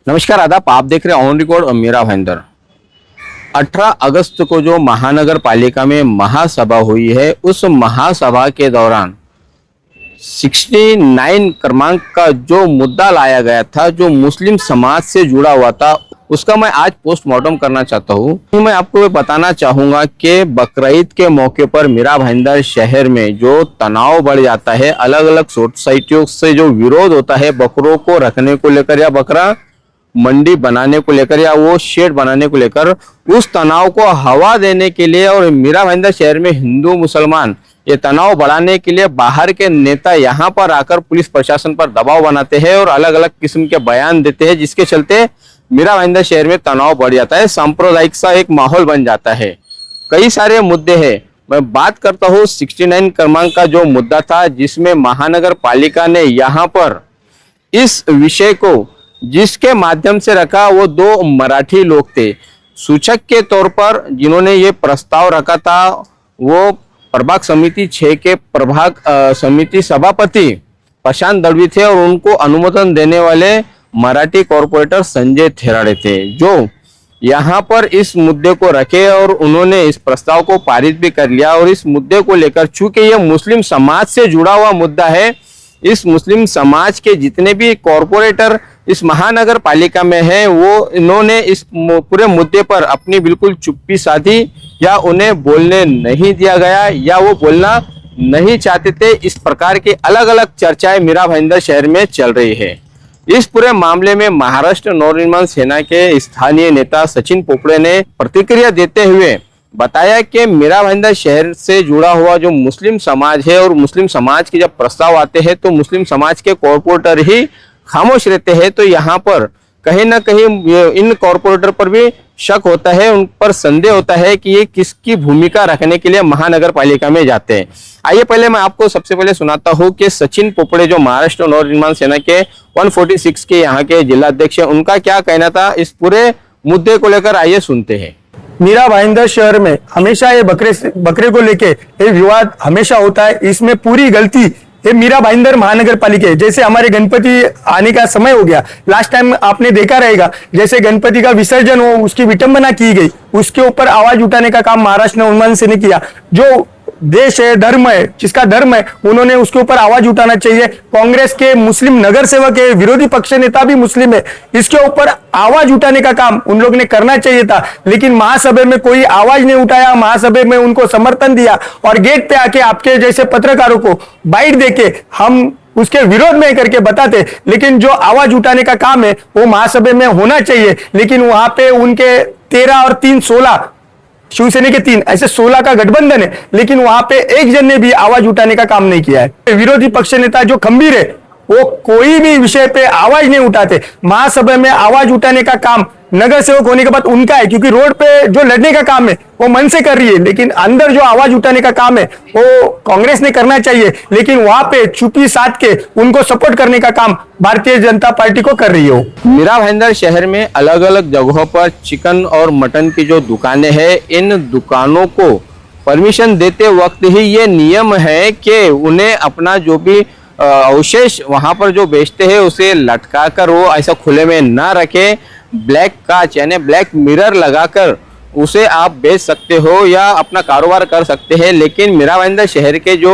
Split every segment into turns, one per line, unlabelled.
नमस्कार आदाब। आप देख रहे हैं ऑन रिकॉर्ड और मेरा भाईंदर। 18 अगस्त को जो महानगर पालिका में महासभा हुई है, उस महासभा के दौरान 69 क्रमांक का जो मुद्दा लाया गया था, जो मुस्लिम समाज से जुड़ा हुआ था, उसका मैं आज पोस्टमार्टम करना चाहता हूँ। मैं आपको बताना चाहूँगा कि बकरीद के मौके पर मेरा भाईंदर शहर में जो तनाव बढ़ जाता है, अलग अलग सोसाइटियों से जो विरोध होता है बकरों को रखने को लेकर या बकरा मंडी बनाने को लेकर या वो शेड बनाने को लेकर, उस तनाव को हवा देने के लिए और मीरा भाईंदर शहर में हिंदू मुसलमान ये तनाव बढ़ाने के लिए बाहर के नेता यहाँ पर आकर पुलिस प्रशासन पर दबाव बनाते हैं और अलग अलग किस्म के बयान देते हैं, जिसके चलते मीरा भाईंदर शहर में तनाव बढ़ जाता है, सांप्रदायिक सा एक माहौल बन जाता है। कई सारे मुद्दे हैं। मैं बात करता हूँ 69 क्रमांक का जो मुद्दा था, जिसमें महानगर पालिका ने यहाँ पर इस विषय को जिसके माध्यम से रखा, वो दो मराठी लोग थे सूचक के तौर पर, जिन्होंने ये प्रस्ताव रखा था। वो प्रभाग समिति 6 के प्रभाग समिति सभापति प्रशांत दळवी थे और उनको अनुमोदन देने वाले मराठी कॉर्पोरेटर संजय थेराड़े थे, जो यहाँ पर इस मुद्दे को रखे और उन्होंने इस प्रस्ताव को पारित भी कर लिया। और इस मुद्दे को लेकर, चूंकि ये मुस्लिम समाज से जुड़ा हुआ मुद्दा है, इस मुस्लिम समाज के जितने भी कॉर्पोरेटर इस महानगर पालिका में है, वो इन्होंने इस पूरे मुद्दे पर अपनी बिल्कुल चुप्पी साधी या उन्हें बोलने नहीं दिया गया या वो बोलना नहीं चाहते थे। इस प्रकार की अलग अलग चर्चाएं मीरा भाईंदर शहर में चल रही है। इस पूरे मामले में महाराष्ट्र नवनिर्माण सेना के स्थानीय नेता सचिन पोपड़े ने प्रतिक्रिया देते हुए बताया कि मीरा भाईंदर शहर से जुड़ा हुआ जो मुस्लिम समाज है और मुस्लिम समाज के जब प्रस्ताव आते हैं तो मुस्लिम समाज के कॉर्पोरेटर ही खामोश रहते हैं। तो यहाँ पर कहीं ना कहीं इन कॉर्पोरेटर पर भी शक होता है, उन पर संदेह होता है कि ये किसकी भूमिका रखने के लिए महानगर पालिका में जाते हैं। आइए पहले मैं आपको सबसे पहले सुनाता हूँ कि सचिन पोपड़े जो महाराष्ट्र नवनिर्माण सेना के 146 के यहाँ के जिलाध्यक्ष हैं, उनका क्या कहना था इस पूरे मुद्दे को लेकर। आइए सुनते हैं।
मीरा भाईंदर शहर में हमेशा ये बकरे को लेके ये विवाद हमेशा होता है। इसमें पूरी गलती ये मीरा भाईंदर महानगर पालिका है। जैसे हमारे गणपति आने का समय हो गया, लास्ट टाइम आपने देखा रहेगा, जैसे गणपति का विसर्जन हो, उसकी विटंबना की गई, उसके ऊपर आवाज उठाने का काम महाराष्ट्र नवनिर्माण सेना ने किया। जो देश है, धर्म है, जिसका धर्म है, उन्होंने उसके ऊपर आवाज उठाना चाहिए। कांग्रेस के मुस्लिम नगर सेवक है, विरोधी पक्ष नेता भी मुस्लिम है, इसके ऊपर आवाज उठाने का काम उन लोग ने करना चाहिए था। लेकिन महासभा में कोई आवाज नहीं उठाया, महासभा में उनको समर्थन दिया और गेट पे आके आपके जैसे पत्रकारों को बाइट देके हम उसके विरोध में करके बताते। लेकिन जो आवाज उठाने का काम है वो महासभा में होना चाहिए। लेकिन वहां पे उनके 13 और 3 16 शिवसेना के 3 ऐसे 16 का गठबंधन है, लेकिन वहां पे एक जन ने भी आवाज उठाने का काम नहीं किया है। विरोधी पक्ष नेता जो खंबीर है, वो कोई भी विषय पे आवाज नहीं उठाते। महासभा में आवाज उठाने का काम नगर सेवक होने के बाद उनका है, क्योंकि रोड पे जो लड़ने का काम है वो मन से कर रही है, लेकिन अंदर जो आवाज उठाने का काम है वो कांग्रेस ने करना चाहिए। लेकिन वहां पे चुप्पी साध के उनको सपोर्ट करने का काम भारतीय जनता पार्टी को कर रही हो।
मीरा भाईंदर शहर में अलग अलग जगहों पर चिकन और मटन की जो दुकानें हैं, इन दुकानों को परमिशन देते वक्त ही ये नियम है कि उन्हें अपना जो भी अवशेष वहां पर जो बेचते हैं उसे लटका कर वो ऐसा खुले में ना रखे। ब्लैक कांच यानी ब्लैक मिरर लगाकर उसे आप बेच सकते हो या अपना कारोबार कर सकते हैं। लेकिन मीरा भाईंदर शहर के जो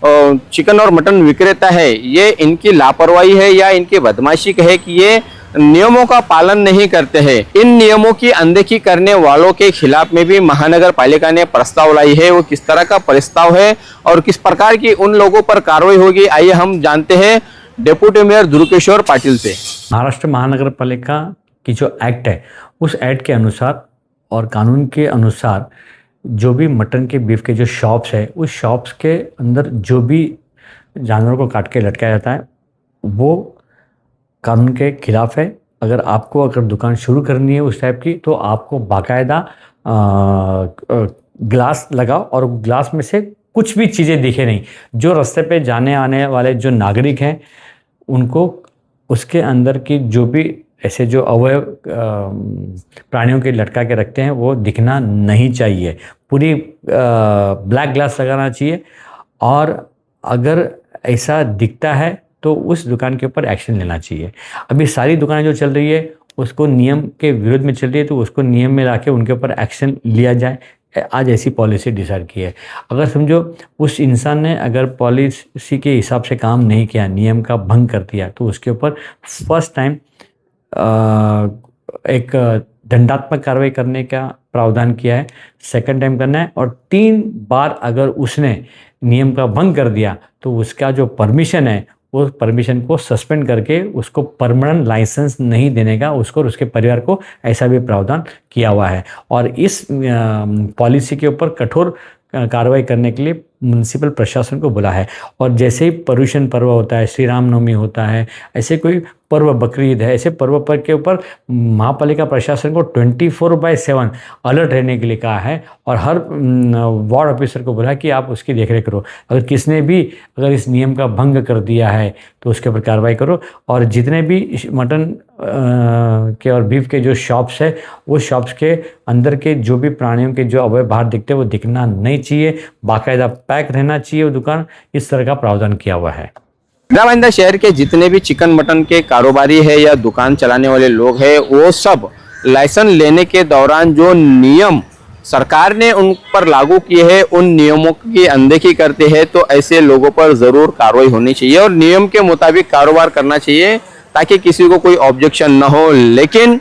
चिकन और मटन विक्रेता है, ये इनकी लापरवाही है या इनकी बदमाशी है कि ये नियमों का पालन नहीं करते हैं। इन नियमों की अनदेखी करने वालों के खिलाफ में भी महानगर पालिका ने प्रस्ताव लाई है। वो किस तरह का प्रस्ताव है और किस प्रकार की उन लोगों पर कार्रवाई होगी, आइए हम जानते हैं डेप्यूटी मेयर ध्रुकेश्वर पाटिल से।
महाराष्ट्र महानगर पालिका की जो एक्ट है, उस एक्ट के अनुसार और कानून के अनुसार जो भी मटन के बीफ के जो शॉप्स है, उस शॉप्स के अंदर जो भी जानवरों को काट के लटकाया जाता है वो कानून के खिलाफ है। अगर दुकान शुरू करनी है उस टाइप की, तो आपको बाकायदा ग्लास लगाओ और ग्लास में से कुछ भी चीज़ें दिखे नहीं। जो रास्ते पे जाने आने वाले जो नागरिक हैं उनको उसके अंदर की जो भी ऐसे जो अवयव प्राणियों के लटका के रखते हैं वो दिखना नहीं चाहिए। पूरी ब्लैक ग्लास लगाना चाहिए और अगर ऐसा दिखता है तो उस दुकान के ऊपर एक्शन लेना चाहिए। अभी सारी दुकानें जो चल रही है उसको नियम के विरोध में चल रही है तो उसको नियम में लाके उनके ऊपर एक्शन लिया जाए। आज ऐसी पॉलिसी डिसाइड की है। अगर समझो उस इंसान ने अगर पॉलिसी के हिसाब से काम नहीं किया, नियम का भंग कर दिया, तो उसके ऊपर फर्स्ट टाइम एक दंडात्मक कार्रवाई करने का प्रावधान किया है, सेकंड टाइम करना है, और 3 बार अगर उसने नियम का भंग कर दिया तो उसका जो परमिशन है वो परमिशन को सस्पेंड करके उसको परमानेंट लाइसेंस नहीं देने का उसको और उसके परिवार को ऐसा भी प्रावधान किया हुआ है। और इस पॉलिसी के ऊपर कठोर कार्रवाई करने के लिए म्युनिसिपल प्रशासन को बोला है। और जैसे ही पर्युषण पर्व होता है, श्री रामनवमी होता है, ऐसे कोई पर्व, बकरीद है, ऐसे पर्व पर के ऊपर महापालिका प्रशासन को 24/7 अलर्ट रहने के लिए कहा है और हर वार्ड ऑफिसर को बोला कि आप उसकी देखरेख करो। अगर किसने भी अगर इस नियम का भंग कर दिया है तो उसके ऊपर कार्रवाई करो। और जितने भी मटन के और बीफ के जो शॉप्स है, वो शॉप्स के अंदर के जो भी प्राणियों के जो अवयव बाहर दिखते हैं वो दिखना नहीं चाहिए, बाकायदा पैक रहना चाहिए वो दुकान। इस तरह का प्रावधान किया हुआ है।
मीरा भाईंदर शहर के जितने भी चिकन मटन के कारोबारी है या दुकान चलाने वाले लोग हैं, वो सब लाइसेंस लेने के दौरान जो नियम सरकार ने उन पर लागू किए हैं उन नियमों की अनदेखी करते हैं, तो ऐसे लोगों पर जरूर कार्रवाई होनी चाहिए और नियम के मुताबिक कारोबार करना चाहिए ताकि किसी को कोई ऑब्जेक्शन न हो। लेकिन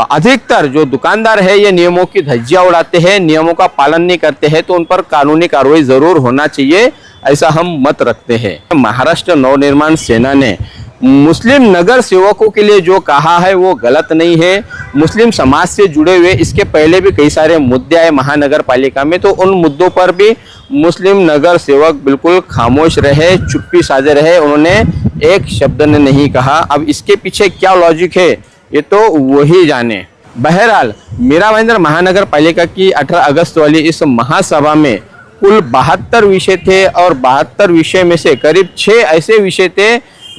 अधिकतर जो दुकानदार है ये नियमों की धज्जियां उड़ाते हैं, नियमों का पालन नहीं करते हैं, तो उन पर कानूनी कार्रवाई जरूर होना चाहिए, ऐसा हम मत रखते हैं। महाराष्ट्र नवनिर्माण सेना ने मुस्लिम नगर सेवकों के लिए जो कहा है वो गलत नहीं है। मुस्लिम समाज से जुड़े हुए इसके पहले भी कई सारे मुद्दे आए महानगर पालिका में, तो उन मुद्दों पर भी मुस्लिम नगर सेवक बिल्कुल खामोश रहे, चुप्पी साधे रहे, उन्होंने एक शब्द ने नहीं कहा। अब इसके पीछे क्या लॉजिक है ये तो वही जाने। बहरहाल मीरा भाईंदर महानगर पालिका की 18 अगस्त वाली इस महासभा में कुल 72 विषय थे और 72 विषय में से करीब 6 ऐसे विषय थे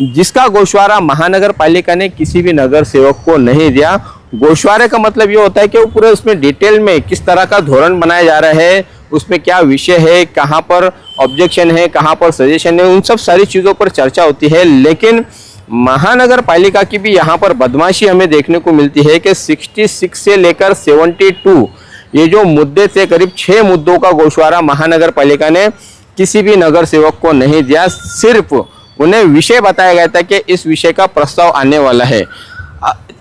जिसका गोशवारा महानगर पालिका ने किसी भी नगर सेवक को नहीं दिया। गोशवारे का मतलब ये होता है कि वो पूरे उसमें डिटेल में किस तरह का धोरण बनाया जा रहा है, उसमें क्या विषय है, कहाँ पर ऑब्जेक्शन है, कहाँ पर सजेशन है, उन सब सारी चीज़ों पर चर्चा होती है। लेकिन महानगर पालिका की भी यहाँ पर बदमाशी हमें देखने को मिलती है कि 66 से लेकर 72 ये जो मुद्दे थे, करीब 6 मुद्दों का गोशवारा महानगर पालिका ने किसी भी नगर सेवक को नहीं दिया। सिर्फ उन्हें विषय बताया गया था कि इस विषय का प्रस्ताव आने वाला है।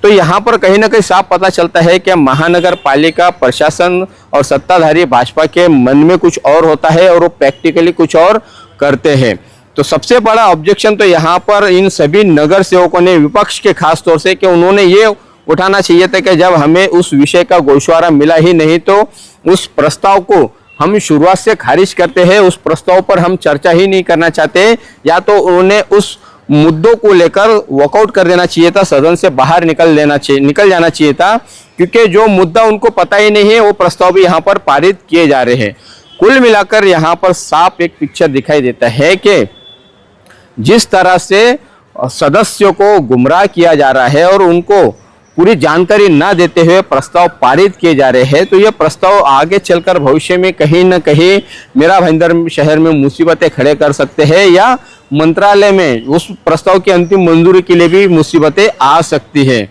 तो यहाँ पर कहीं ना कहीं साफ पता चलता है कि महानगर पालिका प्रशासन और सत्ताधारी भाजपा के मन में कुछ और होता है और वो प्रैक्टिकली कुछ और करते हैं। तो सबसे बड़ा ऑब्जेक्शन तो यहाँ पर इन सभी नगर सेवकों ने, विपक्ष के खास तौर से, कि उन्होंने ये उठाना चाहिए था कि जब हमें उस विषय का गोशवारा मिला ही नहीं तो उस प्रस्ताव को हम शुरुआत से खारिज करते हैं, उस प्रस्ताव पर हम चर्चा ही नहीं करना चाहते, या तो उन्होंने उस मुद्दों को लेकर वॉकआउट कर देना चाहिए था, सदन से बाहर निकल जाना चाहिए था, क्योंकि जो मुद्दा उनको पता ही नहीं है वो प्रस्ताव भी यहाँ पर पारित किए जा रहे हैं। कुल मिलाकर यहाँ पर साफ एक पिक्चर दिखाई देता है कि जिस तरह से सदस्यों को गुमराह किया जा रहा है और उनको पूरी जानकारी ना देते हुए प्रस्ताव पारित किए जा रहे हैं, तो ये प्रस्ताव आगे चलकर भविष्य में कहीं ना कहीं मीरा भाईंदर शहर में मुसीबतें खड़े कर सकते हैं या मंत्रालय में उस प्रस्ताव की अंतिम मंजूरी के लिए भी मुसीबतें आ सकती है।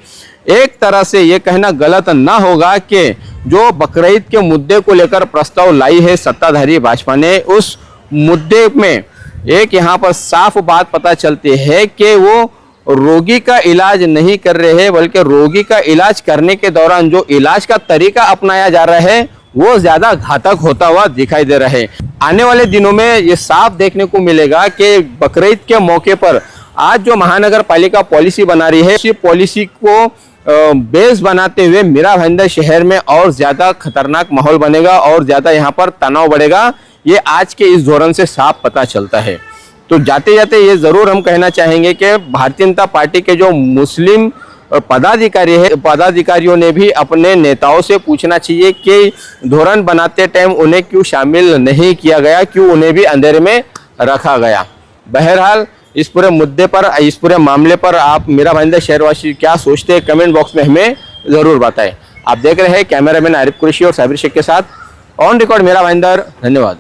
एक तरह से ये कहना गलत ना होगा कि जो बकरीद के मुद्दे को लेकर प्रस्ताव लाई है सत्ताधारी भाजपा ने, उस मुद्दे में एक यहाँ पर साफ बात पता चलती है कि वो रोगी का इलाज नहीं कर रहे हैं, बल्कि रोगी का इलाज करने के दौरान जो इलाज का तरीका अपनाया जा रहा है वो ज्यादा घातक होता हुआ दिखाई दे रहा है। आने वाले दिनों में ये साफ देखने को मिलेगा कि बकरीद के मौके पर आज जो महानगर पालिका पॉलिसी बना रही है, इसी पॉलिसी को बेस बनाते हुए मीरा भाईंदर शहर में और ज्यादा खतरनाक माहौल बनेगा और ज्यादा यहाँ पर तनाव बढ़ेगा। ये आज के इस धोरण से साफ पता चलता है। तो जाते जाते ये जरूर हम कहना चाहेंगे कि भारतीय जनता पार्टी के जो मुस्लिम पदाधिकारियों ने भी अपने नेताओं से पूछना चाहिए कि धोरण बनाते टाइम उन्हें क्यों शामिल नहीं किया गया, क्यों उन्हें भी अंधेरे में रखा गया। बहरहाल इस पूरे मुद्दे पर, इस पूरे मामले पर आप मीरा भाईंदर शहरवासी क्या सोचते हैं, कमेंट बॉक्स में हमें जरूर बताएं। आप देख रहे हैं कैमरामैन आरिफ कुरैशी और साबिर शेख के साथ ऑन रिकॉर्ड मीरा भाईंदर। धन्यवाद।